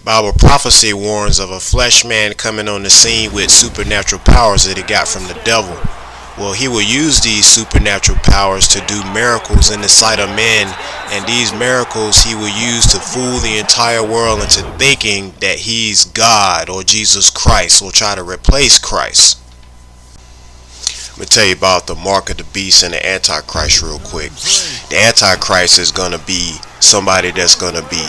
Bible prophecy warns of a flesh man coming on the scene with supernatural powers that he got from the devil. Well, he will use these supernatural powers to do miracles in the sight of men, and these miracles he will use to fool the entire world into thinking that he's God or Jesus Christ, or try to replace Christ. Let me tell you about the mark of the beast and the Antichrist real quick. The Antichrist is going to be somebody that's going to be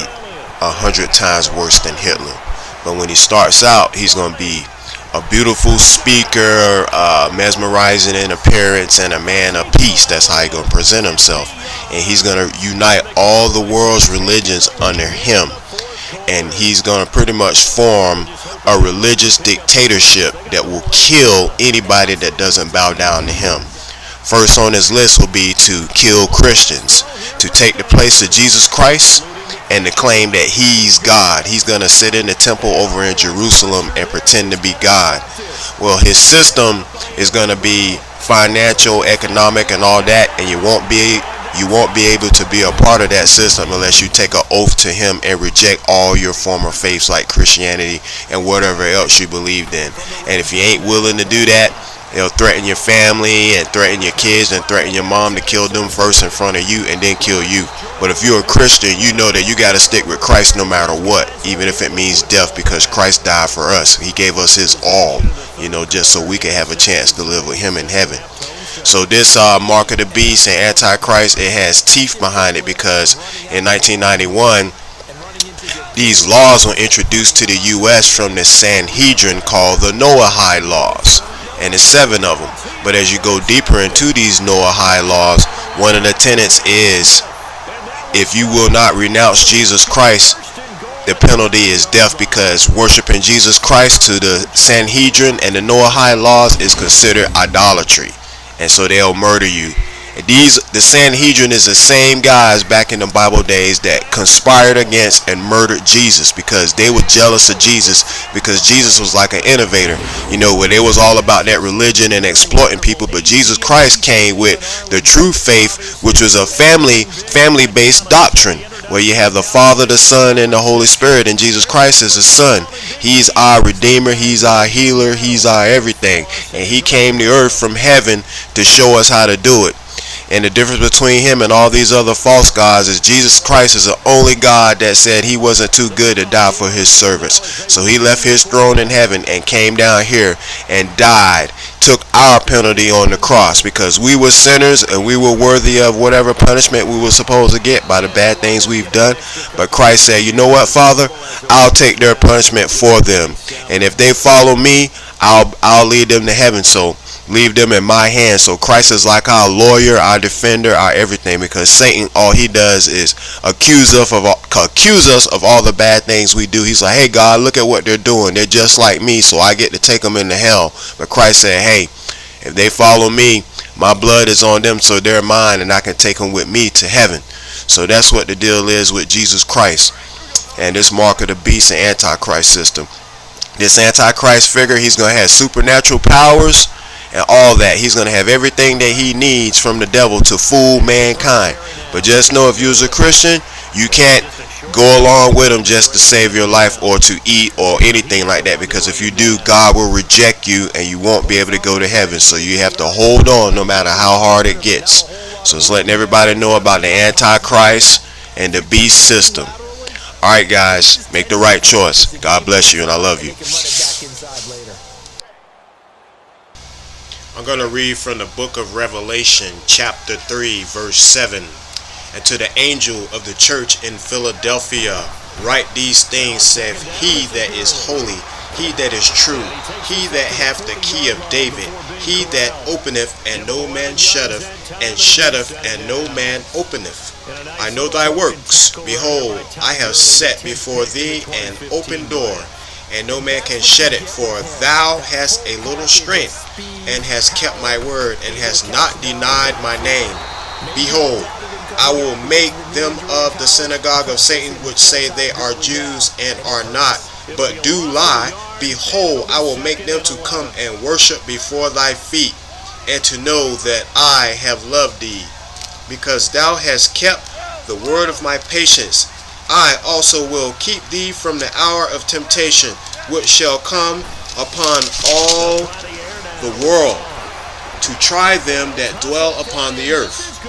100 times worse than Hitler. But when he starts out, he's going to be a beautiful speaker, mesmerizing in appearance, and a man of peace. That's how he's going to present himself. And he's going to unite all the world's religions under him. And he's going to pretty much form a religious dictatorship that will kill anybody that doesn't bow down to him. First on his list will be to kill Christians, to take the place of Jesus Christ, and to claim that he's God. He's going to sit in the temple over in Jerusalem and pretend to be God. Well, his system is going to be financial, economic, and all that, and you won't be able to be a part of that system unless you take an oath to him and reject all your former faiths like Christianity and whatever else you believed in. And if you ain't willing to do that, they'll threaten your family and threaten your kids and threaten your mom to kill them first in front of you and then kill you. But if you're a Christian, you know that you got to stick with Christ no matter what, even if it means death, because Christ died for us. He gave us his all, just so we could have a chance to live with him in heaven. So this mark of the beast and Antichrist, it has teeth behind it, because in 1991, these laws were introduced to the U.S. from the Sanhedrin called the Noahide laws. And there's 7 of them. But as you go deeper into these Noahide laws, one of the tenets is, if you will not renounce Jesus Christ, the penalty is death, because worshiping Jesus Christ to the Sanhedrin and the Noahide laws is considered idolatry. And so they'll murder you. The Sanhedrin is the same guys back in the Bible days that conspired against and murdered Jesus, because they were jealous of Jesus, because Jesus was like an innovator, where they was all about that religion and exploiting people. But Jesus Christ came with the true faith, which was a family-based doctrine, where you have the Father, the Son, and the Holy Spirit, and Jesus Christ is the Son. He's our Redeemer, he's our healer, he's our everything, and he came to earth from heaven to show us how to do it. And the difference between him and all these other false gods is Jesus Christ is the only God that said he wasn't too good to die for his servants. So he left his throne in heaven and came down here and died, took our penalty on the cross, because we were sinners and we were worthy of whatever punishment we were supposed to get by the bad things we've done. But Christ said, you know what, Father, I'll take their punishment for them. And if they follow me, I'll lead them to heaven. So leave them in my hands. So Christ is like our lawyer, our defender, our everything, because Satan, all he does is accuse us of all the bad things we do. He's like, hey God, look at what they're doing. They're just like me, so I get to take them into hell. But Christ said, hey, if they follow me, my blood is on them, so they're mine, and I can take them with me to heaven. So that's what the deal is with Jesus Christ and this mark of the beast and Antichrist system. This Antichrist figure, he's going to have supernatural powers and all that. He's going to have everything that he needs from the devil to fool mankind. But just know, if you was a Christian, you can't go along with him just to save your life or to eat or anything like that, because if you do, God will reject you and you won't be able to go to heaven. So you have to hold on no matter how hard it gets. So it's letting everybody know about the Antichrist and the beast system. Alright guys, make the right choice. God bless you, and I love you. I'm going to read from the book of Revelation, chapter 3, verse 7. And to the angel of the church in Philadelphia, write these things, saith he that is holy, he that is true, he that hath the key of David, he that openeth and no man shutteth, and shutteth and no man openeth. I know thy works. Behold, I have set before thee an open door, and no man can shut it. For thou hast a little strength, and hast kept my word, and hast not denied my name. Behold, I will make them of the synagogue of Satan, which say they are Jews and are not, but do lie. Behold, I will make them to come and worship before thy feet, and to know that I have loved thee, because thou hast kept the word of my patience. I also will keep thee from the hour of temptation, which shall come upon all the world, to try them that dwell upon the earth.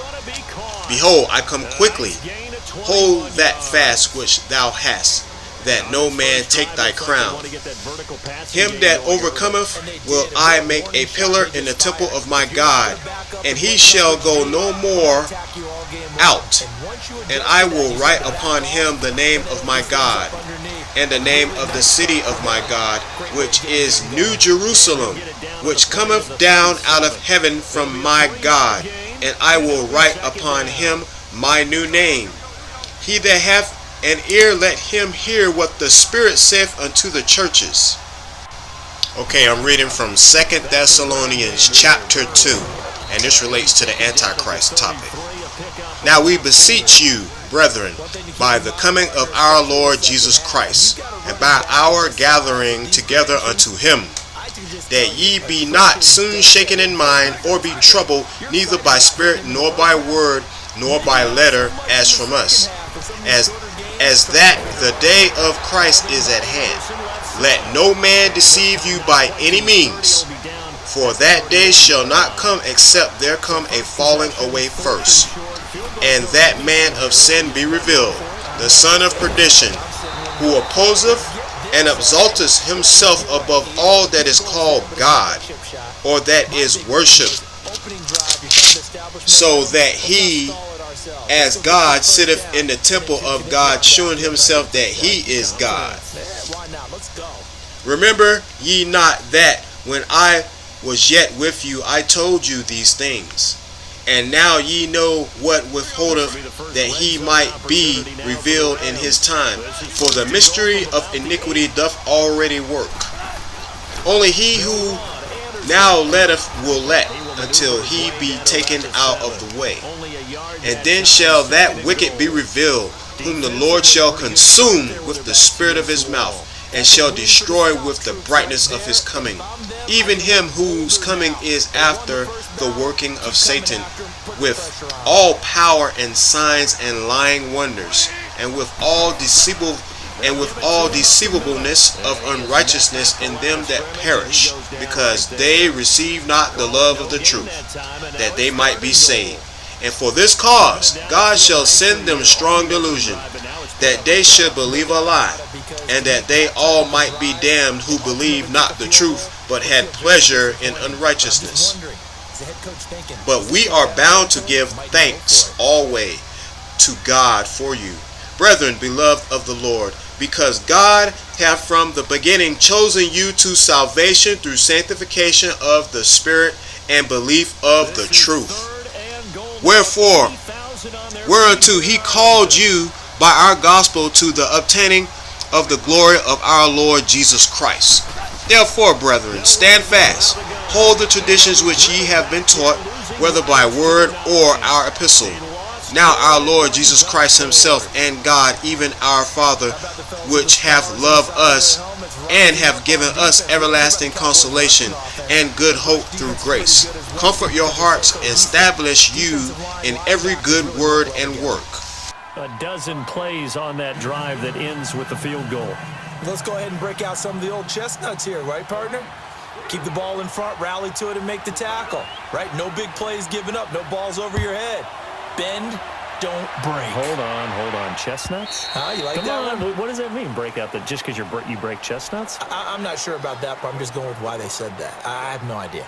Behold, I come quickly. Hold that fast which thou hast, that no man take thy crown. Him that overcometh will I make a pillar in the temple of my God, and he shall go no more out. And I will write upon him the name of my God, and the name of the city of my God, which is New Jerusalem, which cometh down out of heaven from my God, and I will write upon him my new name. He that hath an ear, let him hear what the Spirit saith unto the churches. Okay, I'm reading from 2 Thessalonians chapter 2, and this relates to the Antichrist topic. Now we beseech you, brethren, by the coming of our Lord Jesus Christ, and by our gathering together unto him, that ye be not soon shaken in mind, or be troubled, neither by spirit, nor by word, nor by letter, as from us, as that the day of Christ is at hand. Let no man deceive you by any means, for that day shall not come except there come a falling away first, and that man of sin be revealed, the son of perdition, who opposeth and exalteth himself above all that is called God, or that is worshipped, so that he as God sitteth in the temple of God, shewing himself that he is God. Remember ye not that when I was yet with you, I told you these things? And now ye know what withholdeth, that he might be revealed in his time. For the mystery of iniquity doth already work. Only he who now letteth will let, until he be taken out of the way. And then shall that wicked be revealed, whom the Lord shall consume with the spirit of his mouth, and shall destroy with the brightness of his coming, even him whose coming is after the working of Satan, with all power and signs and lying wonders, and with all deceivableness of unrighteousness in them that perish, because they receive not the love of the truth, that they might be saved. And for this cause God shall send them strong delusion, that they should believe a lie, and that they all might be damned who believe not the truth, but had pleasure in unrighteousness. But we are bound to give thanks always to God for you, brethren, beloved of the Lord, because God hath from the beginning chosen you to salvation through sanctification of the Spirit and belief of the truth. Wherefore, whereunto he called you by our gospel to the obtaining of the glory of our Lord Jesus Christ. Therefore, brethren, stand fast, hold the traditions which ye have been taught, whether by word or our epistle. Now our Lord Jesus Christ himself and God, even our Father, which hath loved us and have given us everlasting consolation and good hope through grace, comfort your hearts and establish you in every good word and work. A dozen plays on that drive that ends with the field goal. Let's go ahead and break out some of the old chestnuts here, right, partner? Keep the ball in front, rally to it, and make the tackle, right? No big plays given up, no balls over your head. Bend, don't break. Hold on. Chestnuts? Huh? You like Come that on. one? What does that mean, break out? That just because you break chestnuts? I'm not sure about that, but I'm just going with why they said that. I have no idea.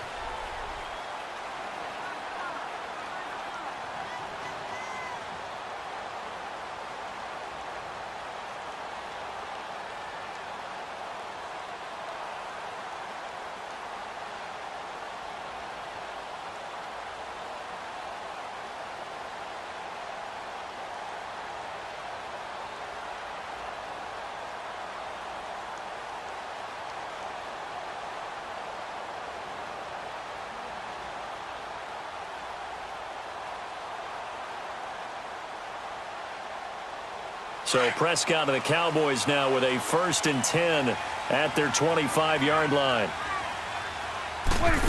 So Prescott and the Cowboys now with a 1st and 10 at their 25-yard line.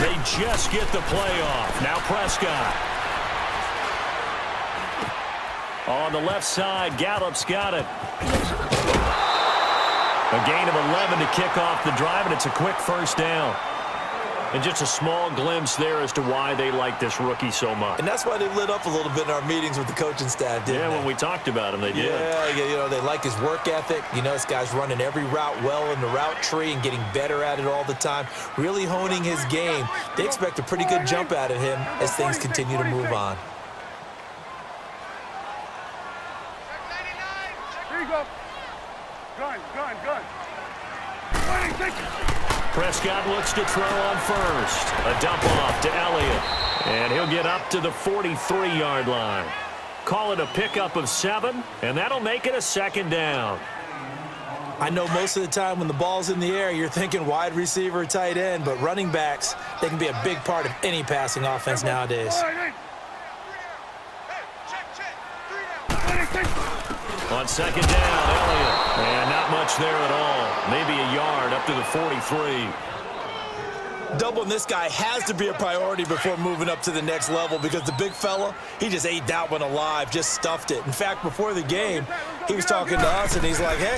They just get the play off. Now Prescott. On the left side, Gallup's got it. A gain of 11 to kick off the drive, and it's a quick first down. And just a small glimpse there as to why they like this rookie so much. And that's why they lit up a little bit in our meetings with the coaching staff, didn't they? When we talked about him, they did. Yeah, they like his work ethic. This guy's running every route well in the route tree and getting better at it all the time, really honing his game. They expect a pretty good jump out of him as things continue to move on. Here you go. Gun. Prescott looks to throw on first. A dump off to Elliott. And he'll get up to the 43-yard line. Call it a pickup of 7, and that'll make it a second down. I know most of the time when the ball's in the air, you're thinking wide receiver, tight end, but running backs, they can be a big part of any passing offense nowadays. On second down, Elliott. And not much there at all. Maybe a yard up to the 43. Doubling this guy has to be a priority before moving up to the next level because the big fella, he just ate that one alive, just stuffed it. In fact, before the game, he was talking to us, and he's like, hey,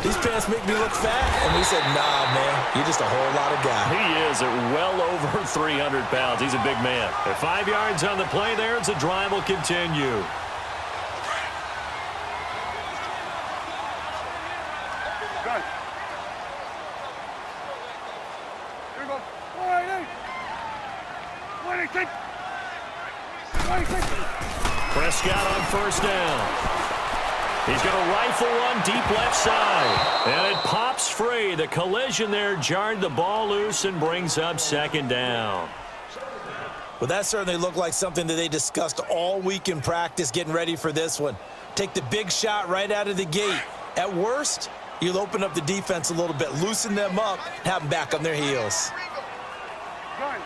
these pants make me look fat. And we said, nah, man, you're just a whole lot of guy. He is at well over 300 pounds. He's a big man. At 5 yards on the play there, as the drive will continue. Prescott on first down. He's going to rifle one deep left side. And it pops free. The collision there jarred the ball loose and brings up second down. Well, that certainly looked like something that they discussed all week in practice getting ready for this one. Take the big shot right out of the gate. At worst, you'll open up the defense a little bit, loosen them up, have them back on their heels. Gun.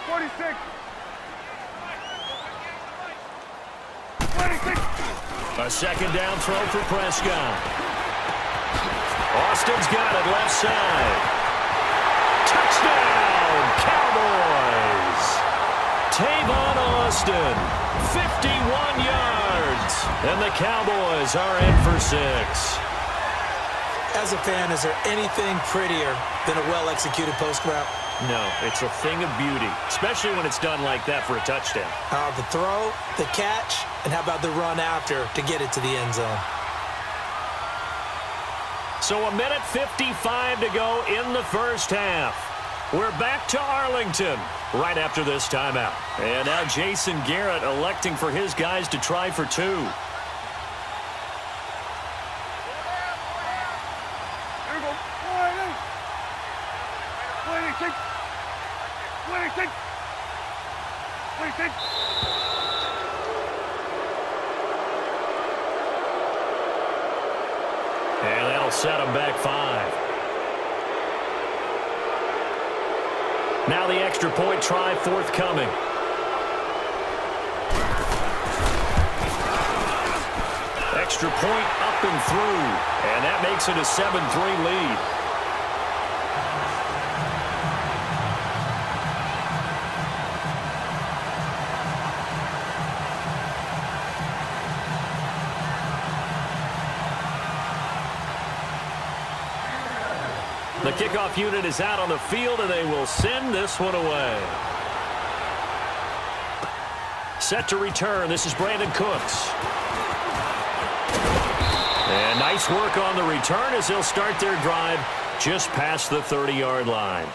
46. A second down throw for Prescott. Austin's got it left side. Touchdown, Cowboys! Tavon Austin, 51 yards. And the Cowboys are in for 6. As a fan, is there anything prettier than a well-executed post route? No, it's a thing of beauty, especially when it's done like that for a touchdown. The throw, the catch, and how about the run after to get it to the end zone? So 1:55 to go in the first half. We're back to Arlington right after this timeout. And now Jason Garrett electing for his guys to try for 2. Here we go. 26. And that'll set them back 5. Now the extra point try forthcoming. Extra point up and through. And that makes it a 7-3 lead. The kickoff unit is out on the field, and they will send this one away. Set to return. This is Brandon Cooks. And nice work on the return as they'll start their drive just past the 30-yard line.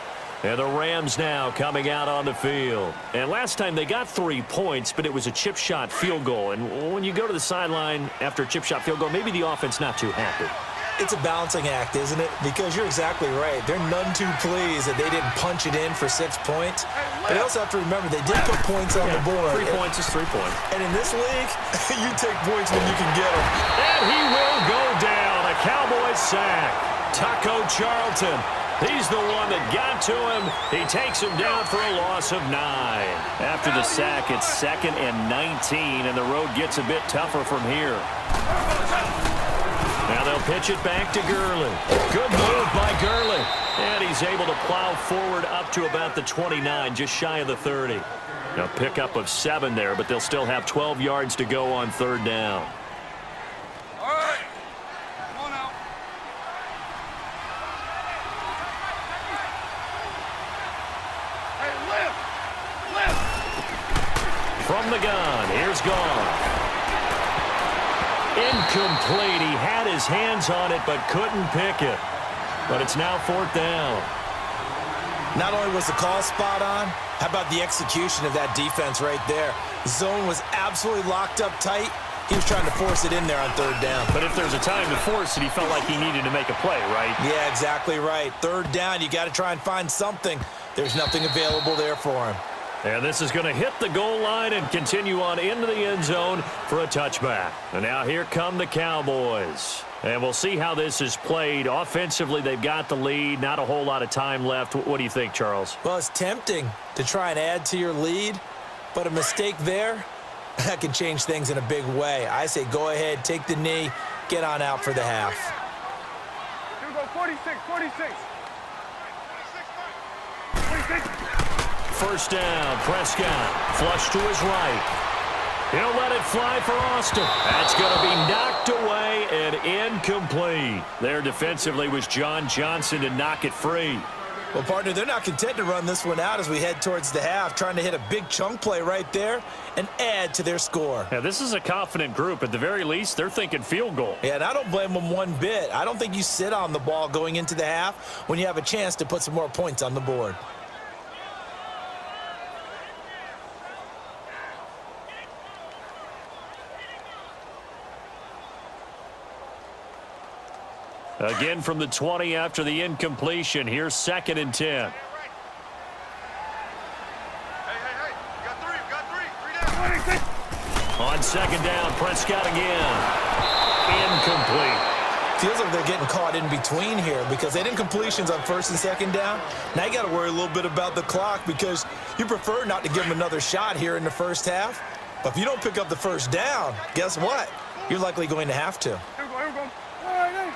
And the Rams now coming out on the field. And last time they got 3 points, but it was a chip shot field goal. And when you go to the sideline after a chip shot field goal, maybe the offense not too happy. It's a balancing act, isn't it? Because you're exactly right. They're none too pleased that they didn't punch it in for 6 points. But they also have to remember they did put points on the board. 3 points is 3 points. And in this league, you take points when you can get them. And he will go down. A Cowboys sack. Taco Charlton. He's the one that got to him. He takes him down for a loss of 9. After the sack, it's 2nd and 19, and the road gets a bit tougher from here. Now they'll pitch it back to Gurley. Good move by Gurley. And he's able to plow forward up to about the 29, just shy of the 30. A pickup of 7 there, but they'll still have 12 yards to go on 3rd down. All right. Come on now. Hey, lift. From the gun, here's Goff. Incomplete. He had his hands on it, but couldn't pick it. But it's now 4th down. Not only was the call spot on, how about the execution of that defense right there? The zone was absolutely locked up tight. He was trying to force it in there on 3rd down. But if there's a time to force it, he felt like he needed to make a play, right? Yeah, exactly right. 3rd down, you got to try and find something. There's nothing available there for him. And this is going to hit the goal line and continue on into the end zone for a touchback. And now here come the Cowboys. And we'll see how this is played. Offensively, they've got the lead. Not a whole lot of time left. What do you think, Charles? Well, it's tempting to try and add to your lead, but a mistake there, that can change things in a big way. I say go ahead, take the knee, get on out for the half. Here we go, 46. 1st down, Prescott. Flush to his right. He'll let it fly for Austin. That's going to be knocked away and incomplete. There defensively was John Johnson to knock it free. Well, partner, they're not content to run this one out as we head towards the half, trying to hit a big chunk play right there and add to their score. Yeah, this is a confident group. At the very least, they're thinking field goal. Yeah, and I don't blame them one bit. I don't think you sit on the ball going into the half when you have a chance to put some more points on the board. Again from the 20 after the incompletion. Here's 2nd and 10. Hey. You got 3 down. 26. On 2nd down, Prescott again. Incomplete. Feels like they're getting caught in between here because they didn't completions on 1st and 2nd down. Now you got to worry a little bit about the clock because you prefer not to give them another shot here in the 1st half. But if you don't pick up the 1st down, guess what? You're likely going to have to. Here we go. All right.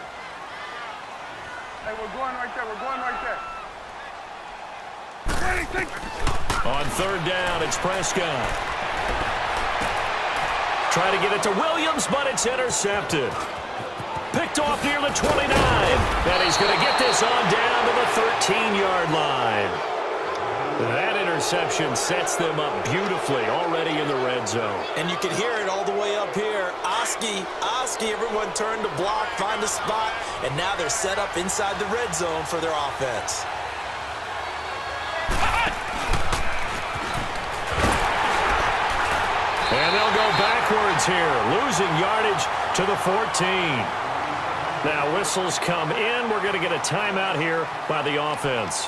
Hey, we're going right there. 26. On 3rd down, it's Prescott. Try to get it to Williams, but it's intercepted. Picked off near the 29. And he's going to get this on down to the 13-yard line. That interception sets them up beautifully already in the red zone. And you can hear it all the way up here. Oski, everyone turned to block, find a spot, and now they're set up inside the red zone for their offense. And they'll go backwards here, losing yardage to the 14. Now whistles come in. We're going to get a timeout here by the offense,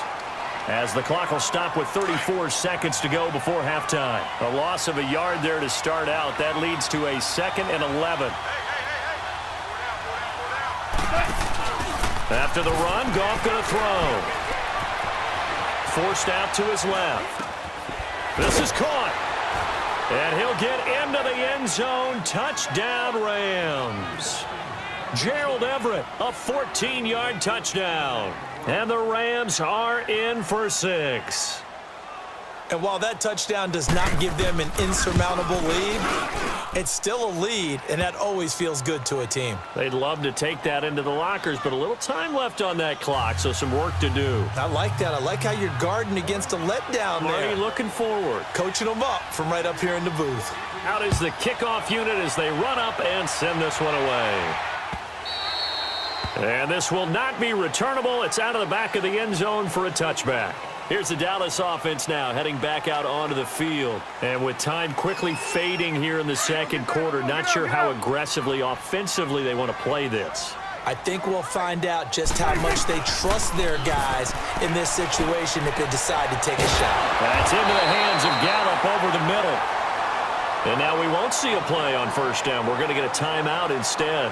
as the clock will stop with 34 seconds to go before halftime. A loss of a yard there to start out. That leads to a 2nd and 11. After the run, Goff going to throw. Forced out to his left. This is caught. And he'll get into the end zone. Touchdown, Rams. Gerald Everett, a 14-yard touchdown. And the Rams are in for 6. And while that touchdown does not give them an insurmountable lead, it's still a lead, and that always feels good to a team. They'd love to take that into the lockers, but a little time left on that clock, so some work to do. I like that. I like how you're guarding against a letdown there. Already looking forward. Coaching them up from right up here in the booth. Out is the kickoff unit as they run up and send this one away. And this will not be returnable. It's out of the back of the end zone for a touchback. Here's the Dallas offense now heading back out onto the field. And with time quickly fading here in the 2nd quarter, not sure how aggressively, offensively they want to play this. I think we'll find out just how much they trust their guys in this situation if they decide to take a shot. That's into the hands of Gallup over the middle. And now we won't see a play on 1st down. We're going to get a timeout instead,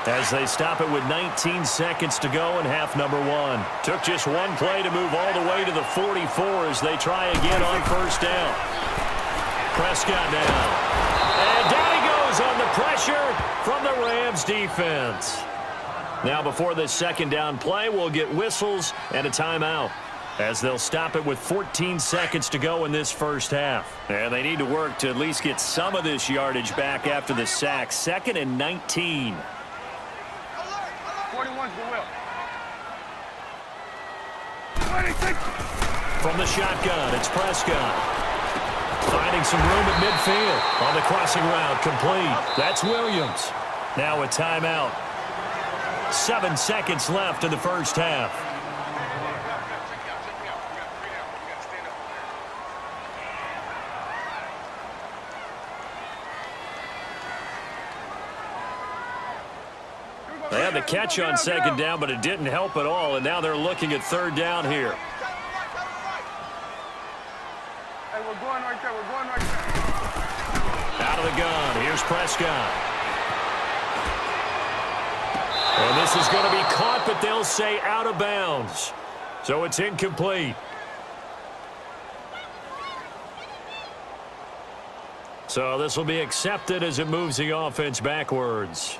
as they stop it with 19 seconds to go in half number 1. Took just one play to move all the way to the 44 as they try again on 1st down. Prescott down. And down he goes on the pressure from the Rams defense. Now before this 2nd down play, we'll get whistles and a timeout. as they'll stop it with 14 seconds to go in this first half. And they need to work to at least get some of this yardage back after the sack. 2nd and 19. 41's the will. 26. From the shotgun, it's Prescott. Finding some room at midfield on the crossing route, complete. That's Williams. Now a timeout. 7 seconds left in the first half. They had the catch on 2nd down, but it didn't help at all, and now they're looking at 3rd down here. Hey, we're going right there. We're going right there. Out of the gun, here's Prescott. And this is going to be caught, but they'll say out of bounds. So it's incomplete. So this will be accepted as it moves the offense backwards.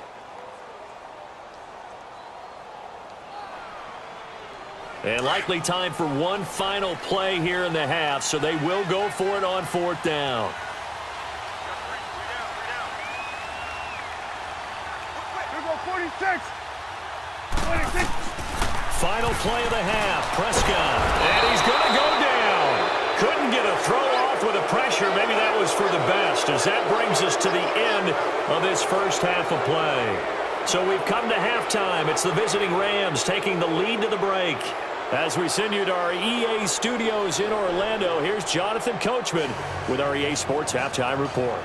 And likely time for one final play here in the half, so they will go for it on 4th down. Here go 46. 26. Final play of the half, Prescott. And he's going to go down. Couldn't get a throw off with the pressure. Maybe that was for the best, as that brings us to the end of this first half of play. So we've come to halftime. It's the visiting Rams taking the lead to the break. As we send you to our EA studios in Orlando, here's Jonathan Coachman with our EA Sports Halftime Report.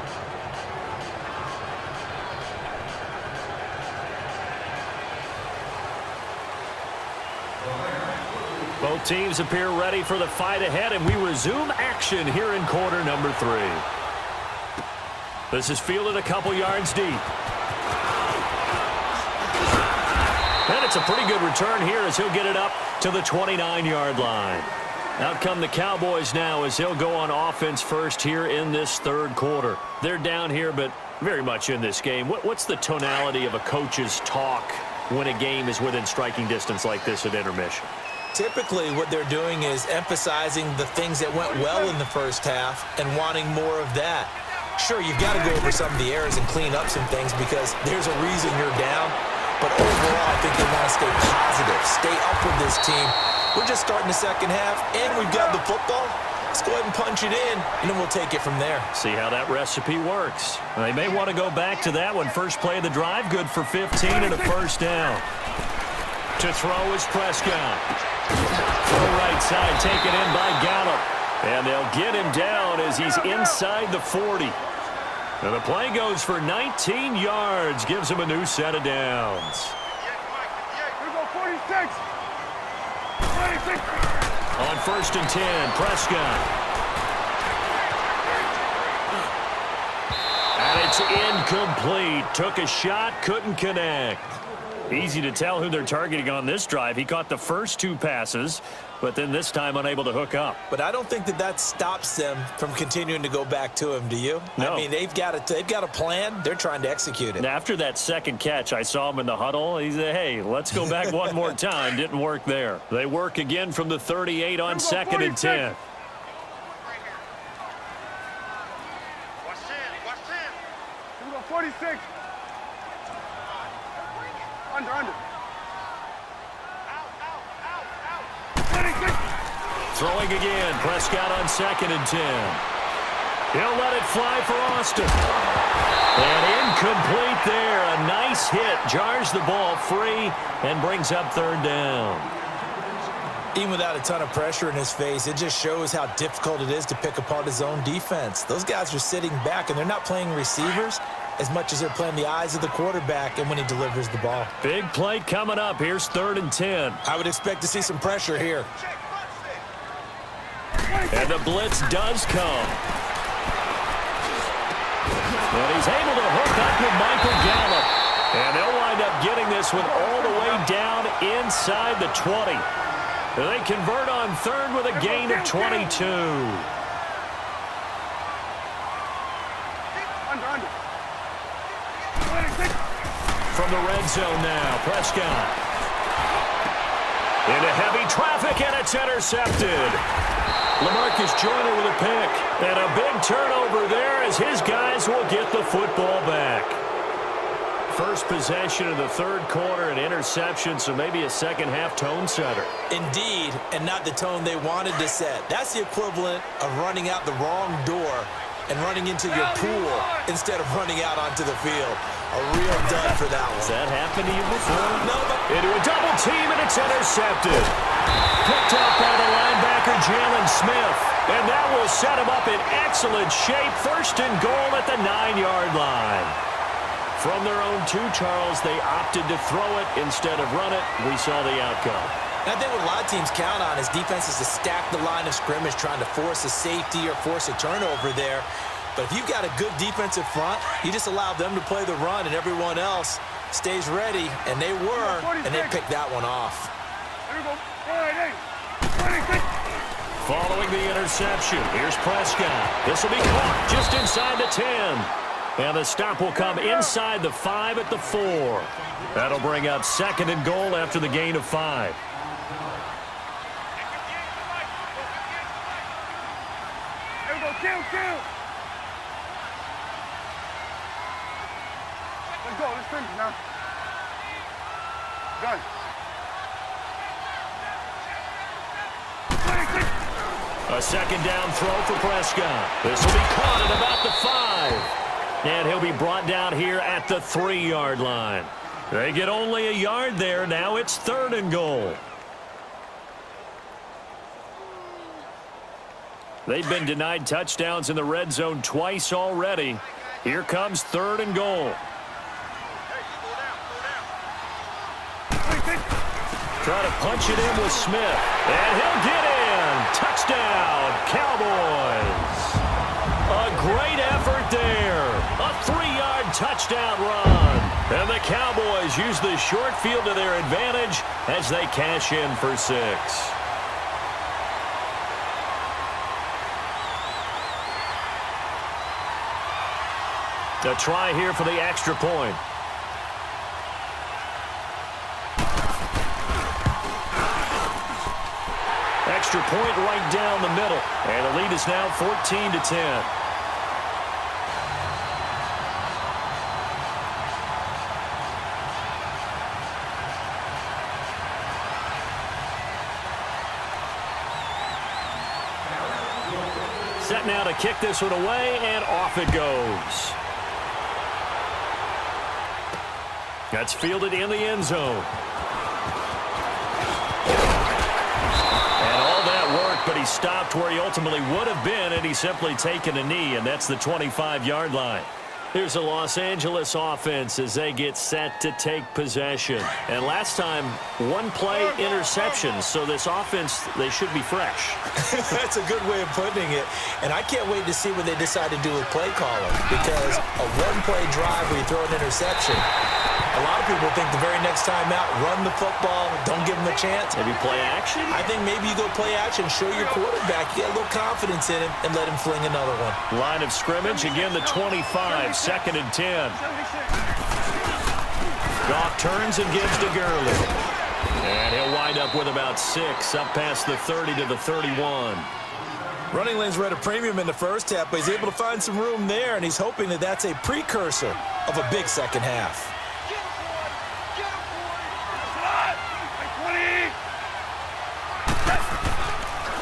Both teams appear ready for the fight ahead, and we resume action here in quarter number 3. This is fielded a couple yards deep. And it's a pretty good return here as he'll get it up to the 29-yard line. Out come the Cowboys now as they'll go on offense first here in this 3rd quarter. They're down here, but very much in this game. What's the tonality of a coach's talk when a game is within striking distance like this at intermission? Typically, what they're doing is emphasizing the things that went well in the first half and wanting more of that. Sure, you've got to go over some of the errors and clean up some things because there's a reason you're down. But overall, I think they want to stay positive, stay up with this team. We're just starting the second half, and we've got the football. Let's go ahead and punch it in, and then we'll take it from there. See how that recipe works. They may want to go back to that one. First play of the drive, good for 15 and a first down. To throw is Prescott. Throw right side, taken in by Gallup. And they'll get him down as he's inside the 40. And the play goes for 19 yards, gives him a new set of downs. Here we go 46. 26. On 1st and 10, Prescott. And it's incomplete. Took a shot, couldn't connect. Easy to tell who they're targeting on this drive. He caught the first 2 passes, but then this time unable to hook up. But I don't think that stops them from continuing to go back to him, do you? No. I mean, they've got a plan. They're trying to execute it. After that second catch, I saw him in the huddle. He said, hey, let's go back one more time. Didn't work there. They work again from the 38 on 2nd and 10. Watch 10. Here we go 46. Under. 26. Throwing again. Prescott on 2nd and 10. He'll let it fly for Austin. And incomplete there. A nice hit. Jars the ball free and brings up 3rd down. Even without a ton of pressure in his face, it just shows how difficult it is to pick apart his own defense. Those guys are sitting back, and they're not playing receivers as much as they're playing the eyes of the quarterback and when he delivers the ball. Big play coming up. Here's 3rd and 10. I would expect to see some pressure here. And the blitz does come. And he's able to hook up with Michael Gallup. And they'll wind up getting this one all the way down inside the 20. They convert on 3rd with a gain of 22. Under. From the red zone now, Prescott. Into heavy traffic, and it's intercepted. LaMarcus Joyner with a pick. And a big turnover there as his guys will get the football back. First possession of the third quarter, an interception, so maybe a second-half tone setter. Indeed, and not the tone they wanted to set. That's the equivalent of running out the wrong door and running into your pool instead of running out onto the field. A real dud for that one. Has that happened to you before? No, but into a double team, and it's intercepted. Picked up by the linebacker, Jalen Smith. And that will set him up in excellent shape. First and goal at the 9-yard line. From their own 2, Charles, they opted to throw it instead of run it. We saw the outcome. I think what a lot of teams count on is defenses to stack the line of scrimmage, trying to force a safety or force a turnover there. But if you've got a good defensive front, you just allow them to play the run and everyone else stays ready, and they were, and they picked that one off. There we go. 26. Following the interception, here's Prescott. This will be caught just inside the 10. And the stop will come inside the 5 at the 4. That'll bring up second and goal after the gain of 5. There we go. Kill. Let's go. Let's finish now. Done. 26. A second down throw for Prescott. This will be caught at about the 5. And he'll be brought down here at the 3-yard line. They get only a yard there. Now it's third and goal. They've been denied touchdowns in the red zone twice already. Here comes third and goal. Try to punch it in with Smith. And he'll get in. Touchdown, Cowboys. A great effort there. A 3-yard touchdown run. And the Cowboys use the short field to their advantage as they cash in for 6. A try here for the extra point. Extra point right down the middle. And the lead is now 14-10. Set now to kick this one away, and off it goes. That's fielded in the end zone. But he stopped where he ultimately would have been, and he's simply taken a knee, and that's the 25-yard line. Here's the Los Angeles offense as they get set to take possession. And last time, one-play interception, so this offense, they should be fresh. That's a good way of putting it. And I can't wait to see what they decide to do with play calling, because a one-play drive where you throw an interception, a lot of people think the very next time out, run the football, don't give them a chance. Maybe play action? I think maybe you go play action, show your quarterback, get a little confidence in him, and let him fling another one. Line of scrimmage, again the 25, second and 10. Goff turns and gives to Gurley. And he'll wind up with about 6, up past the 30 to the 31. Running lanes were at a premium in the first half, but he's able to find some room there, and he's hoping that that's a precursor of a big second half.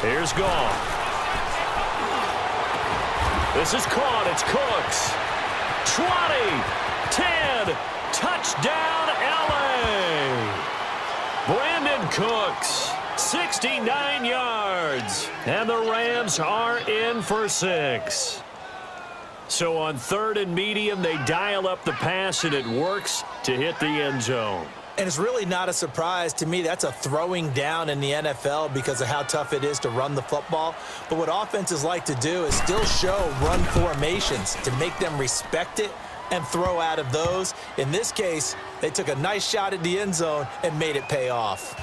Here's Goff. This is caught. It's Cooks. 20, 10, touchdown LA. Brandon Cooks, 69 yards. And the Rams are in for 6. So on third and medium, they dial up the pass, and it works to hit the end zone. And it's really not a surprise to me. That's a throwing down in the NFL because of how tough it is to run the football. But what offenses like to do is still show run formations to make them respect it and throw out of those. In this case, they took a nice shot at the end zone and made it pay off.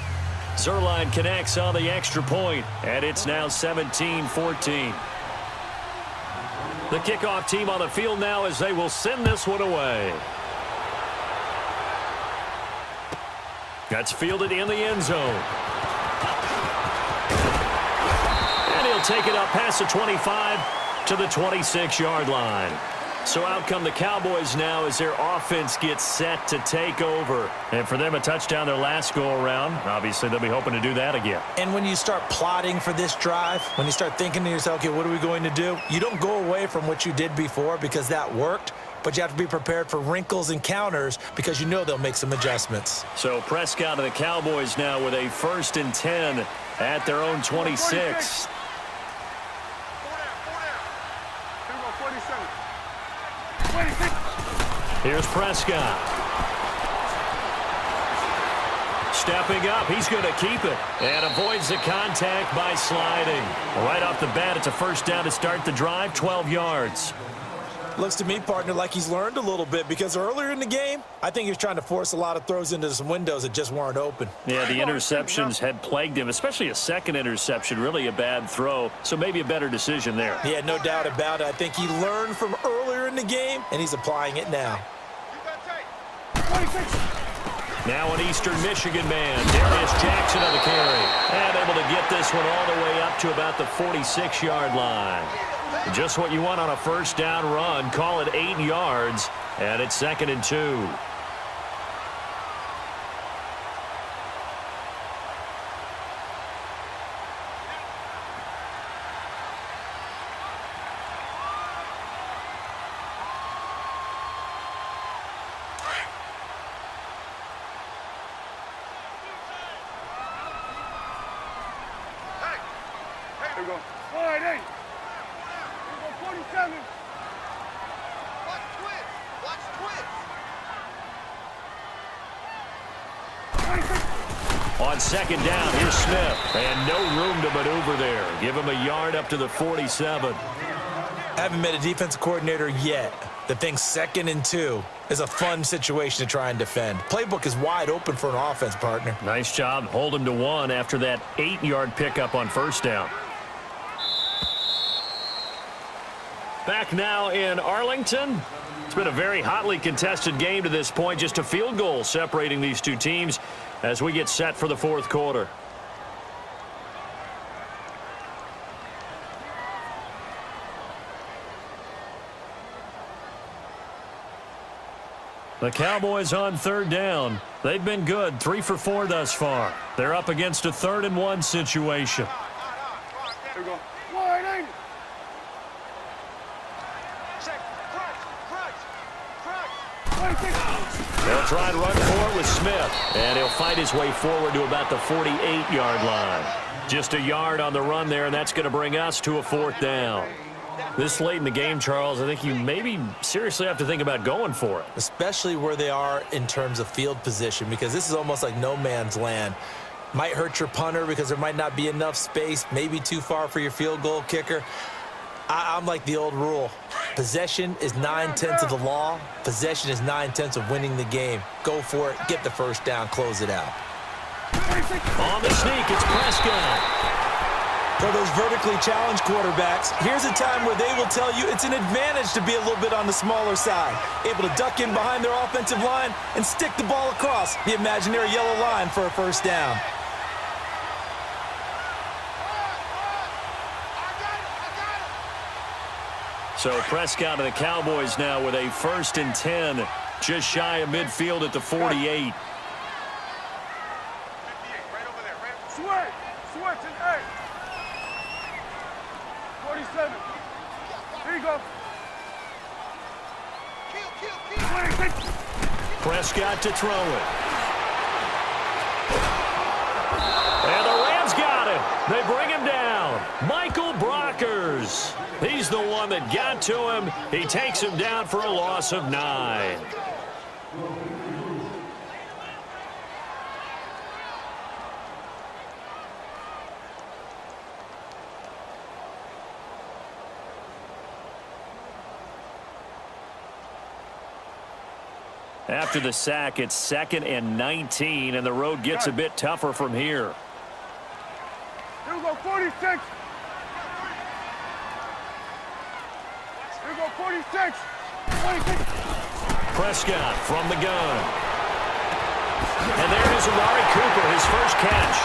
Zerline connects on the extra point, and it's now 17-14. The kickoff team on the field now as they will send this one away. That's fielded in the end zone. He'll take it up past the 25 to the 26-yard line. So out come the Cowboys now as their offense gets set to take over. And for them, a touchdown their last go-around. Obviously, they'll be hoping to do that again. And when you start plotting for this drive, when you start thinking to yourself, okay, what are we going to do? You don't go away from what you did before because that worked, but you have to be prepared for wrinkles and counters because you know they'll make some adjustments. So Prescott and the Cowboys now with a 1st and 10 at their own 26. Here's Prescott. Stepping up, he's going to keep it and avoids the contact by sliding. Right off the bat, it's a 1st down to start the drive, 12 yards. Looks to me, partner, like he's learned a little bit because earlier in the game, I think he was trying to force a lot of throws into some windows that just weren't open. Yeah, the interceptions had plagued him, especially a second interception, really a bad throw, so maybe a better decision there. Yeah, no doubt about it. I think he learned from earlier in the game, and he's applying it now. Now an Eastern Michigan man, Darius Jackson on the carry. And able to get this one all the way up to about the 46-yard line. Just what you want on a 1st down run. Call it 8 yards, and it's 2nd and 2. Here we go. All right, 8. Here we go, 47. Watch twist. Watch twist. On 2nd down, here's Smith. And no room to maneuver there. Give him a yard up to the 47. Haven't met a defensive coordinator yet that thinks 2nd and 2 is a fun situation to try and defend. Playbook is wide open for an offense, partner. Nice job. Hold him to 1 after that 8-yard pickup on 1st down. Back now in Arlington. It's been a very hotly contested game to this point. Just a field goal separating these two teams as we get set for the 4th quarter. The Cowboys on 3rd down. They've been good, 3 for 4 thus far. They're up against a 3rd and 1 situation. Here we go. All right, 8. Check. Crunch. They'll try and run forward with Smith, and he'll fight his way forward to about the 48-yard line. Just a yard on the run there, and that's going to bring us to a 4th down. This late in the game, Charles, I think you maybe seriously have to think about going for it. Especially where they are in terms of field position, because this is almost like no man's land. Might hurt your punter because there might not be enough space, maybe too far for your field goal kicker. I'm like the old rule. Possession is 9/10 of the law. Possession is 9/10 of winning the game. Go for it, get the 1st down, close it out. On the sneak, it's Prescott. For those vertically challenged quarterbacks, here's a time where they will tell you it's an advantage to be a little bit on the smaller side, able to duck in behind their offensive line and stick the ball across the imaginary yellow line for a 1st down. So Prescott and the Cowboys now with a 1st and 10, just shy of midfield at the 48. Switch and 8. 47. Here you go. Kill. Prescott to throw it. And the Rams got it. They bring him down. Michael Brockers. He's the one that got to him. He takes him down for a loss of 9. After the sack, it's 2nd and 19, and the road gets a bit tougher from here. Here we go, 46. Here we go, 46. 46. Prescott from the gun. And there is Amari Cooper, his first catch.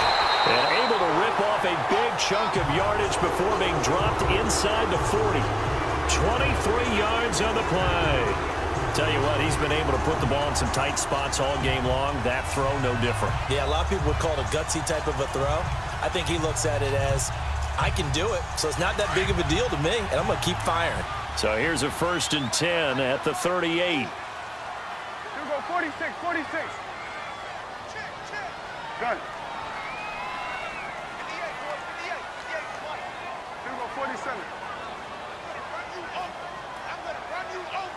And able to rip off a big chunk of yardage before being dropped inside the 40. 23 yards on the play. Tell you what, he's been able to put the ball in some tight spots all game long. That throw, no different. Yeah, a lot of people would call it a gutsy type of a throw. I think he looks at it as, I can do it, so it's not that big of a deal to me, and I'm going to keep firing. So here's a 1st and 10 at the 38. You go 46, 46. Check, check. Gun. 58, boy, 58. 58 twice. You go 47. Run you over. I'm going to run you over.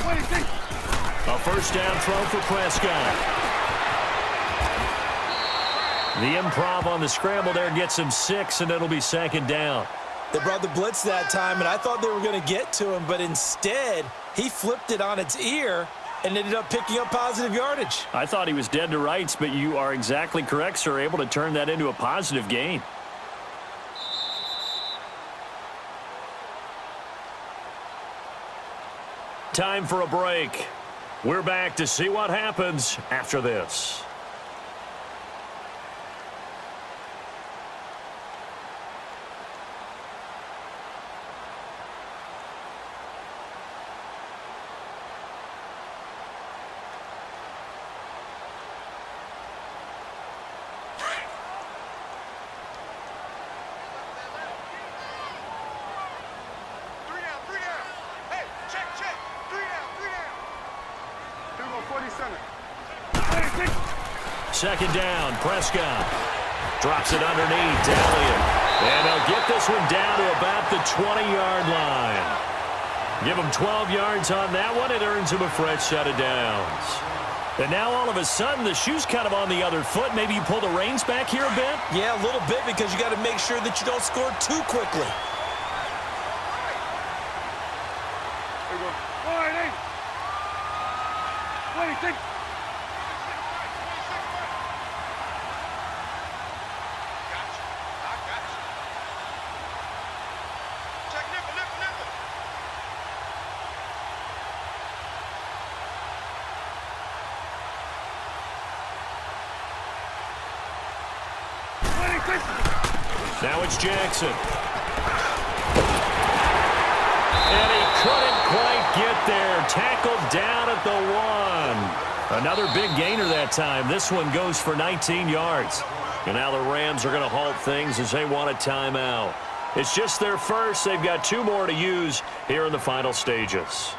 26. A 1st down throw for Prescott. The improv on the scramble there gets him 6, and it'll be 2nd down. They brought the blitz that time, and I thought they were going to get to him, but instead, he flipped it on its ear and ended up picking up positive yardage. I thought he was dead to rights, but you are exactly correct, sir. Able to turn that into a positive gain. Time for a break. We're back to see what happens after this. Second down, Prescott. Drops it underneath, Elliott. And they'll get this one down to about the 20-yard line. Give him 12 yards on that one. It earns him a fresh set of downs. And now all of a sudden, the shoe's kind of on the other foot. Maybe you pull the reins back here a bit? Yeah, a little bit, because you got to make sure that you don't score too quickly. You go 48. 26. Now it's Jackson. And he couldn't quite get there. Tackled down at the 1. Another big gainer that time. This one goes for 19 yards. And now the Rams are going to halt things as they want a timeout. It's just their first. They've got 2 more to use here in the final stages.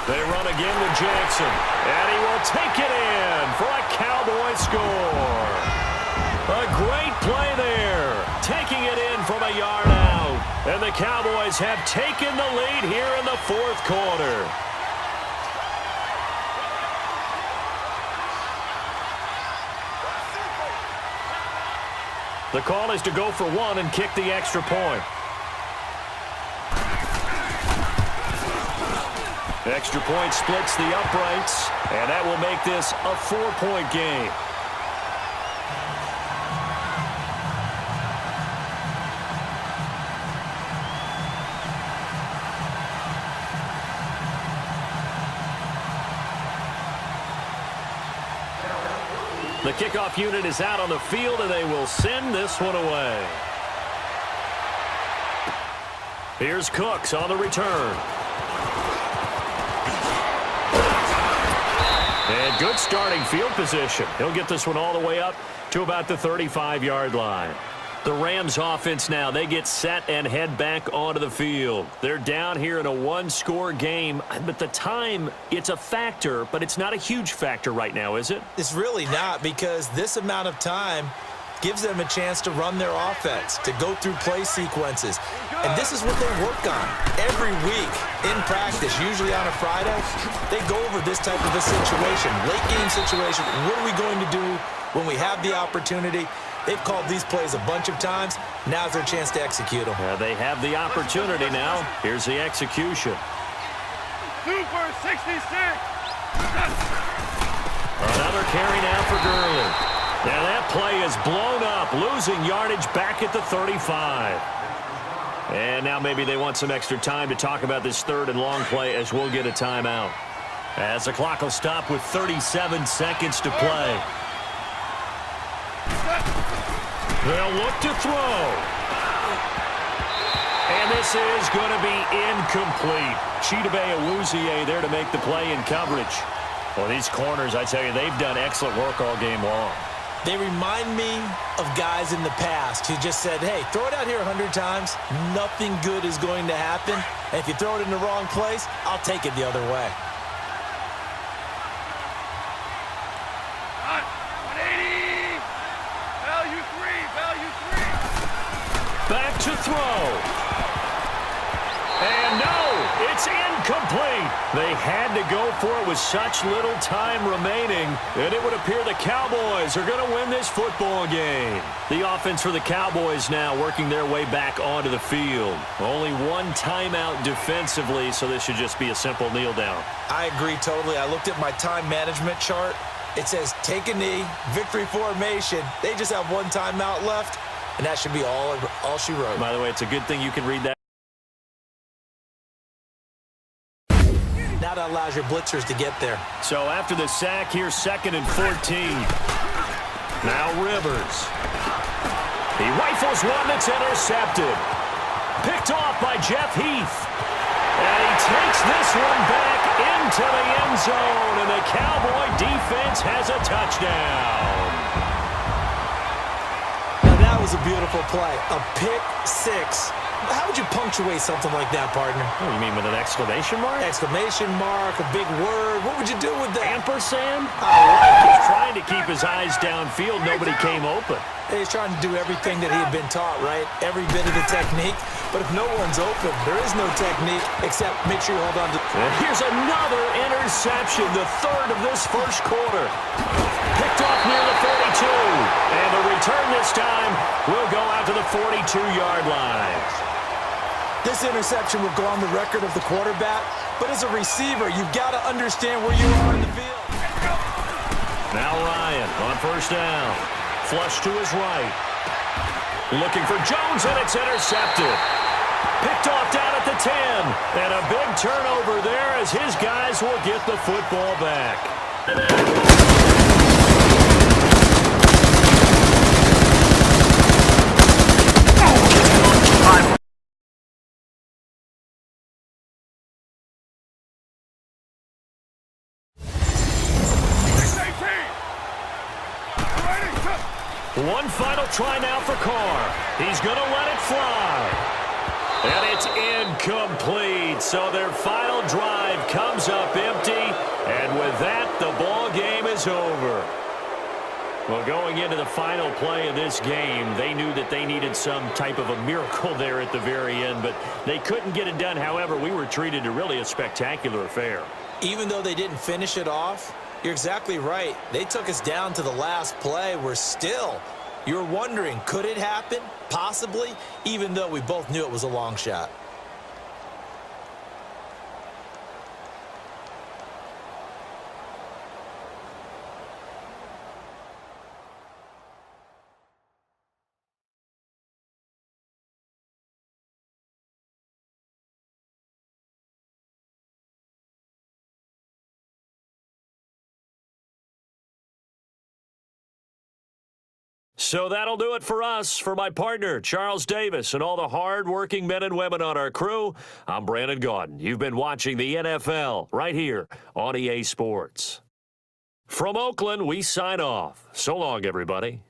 They run again with Jackson, and he will take it in for a Cowboy score. A great play there, taking it in from a yard out. And the Cowboys have taken the lead here in the 4th quarter. The call is to go for 1 and kick the extra point. Extra point splits the uprights, and that will make this a 4-point game. The kickoff unit is out on the field, and they will send this one away. Here's Cooks on the return. And good starting field position. He'll get this one all the way up to about the 35-yard line. The Rams offense now, they get set and head back onto the field. They're down here in a 1-score game, but the time, it's a factor, but it's not a huge factor right now, is it? It's really not, because this amount of time gives them a chance to run their offense, to go through play sequences. And this is what they work on every week in practice, usually on a Friday. They go over this type of a situation, late game situation. What are we going to do when we have the opportunity? They've called these plays a bunch of times. Now's their chance to execute them. They have the opportunity now. Here's the execution. Super 66. Another carry now for Gurley. Now that play is blown up, losing yardage back at the 35. And now maybe they want some extra time to talk about this third and long play as we'll get a timeout. As the clock will stop with 37 seconds to play. They'll look to throw. And this is going to be incomplete. Chidobe Awuzie there to make the play in coverage. Well, these corners, I tell you, they've done excellent work all game long. They remind me of guys in the past who just said, hey, throw it out here 100 times. Nothing good is going to happen. And if you throw it in the wrong place, I'll take it the other way. 180. Value 3. Back to throw. And no, it's incomplete. They had to go for it with such little time remaining, and it would appear the Cowboys are going to win this football game. The offense for the Cowboys now working their way back onto the field. Only one timeout defensively, so this should just be a simple kneel down. I agree totally. I looked at my time management chart. It says take a knee, victory formation. They just have one timeout left, and that should be all she wrote. By the way, it's a good thing you can read that. Now that allows your blitzers to get there. So after the sack, here's 2nd and 14. Now Rivers. He rifles one that's intercepted. Picked off by Jeff Heath. And he takes this one back into the end zone, and the Cowboy defense has a touchdown. Now that was a beautiful play. A pick six. How would you punctuate something like that, partner? What do you mean, with an exclamation mark? Exclamation mark, a big word. What would you do with that? Ampersand? I like it. He's trying to keep his eyes downfield. Nobody came open. He's trying to do everything that he had been taught, right? Every bit of the technique. But if no one's open, there is no technique except make sure you hold on to... And here's another interception, the third of this first quarter. Picked off near the 42. And the return this time will go out to the 42-yard line. This interception will go on the record of the quarterback, but as a receiver, you've got to understand where you are in the field. Now Ryan on first down. Flush to his right. Looking for Jones, and it's intercepted. Picked off down at the 10. And a big turnover there as his guys will get the football back. One final try now for Carr. He's going to let it fly. And it's incomplete. So their final drive comes up empty. And with that, the ball game is over. Well, going into the final play of this game, they knew that they needed some type of a miracle there at the very end, but they couldn't get it done. However, we were treated to really a spectacular affair. Even though they didn't finish it off, you're exactly right. They took us down to the last play. You're wondering, could it happen? Possibly, even though we both knew it was a long shot. So that'll do it for us. For my partner, Charles Davis, and all the hard-working men and women on our crew, I'm Brandon Gaudin. You've been watching the NFL right here on EA Sports. From Oakland, we sign off. So long, everybody.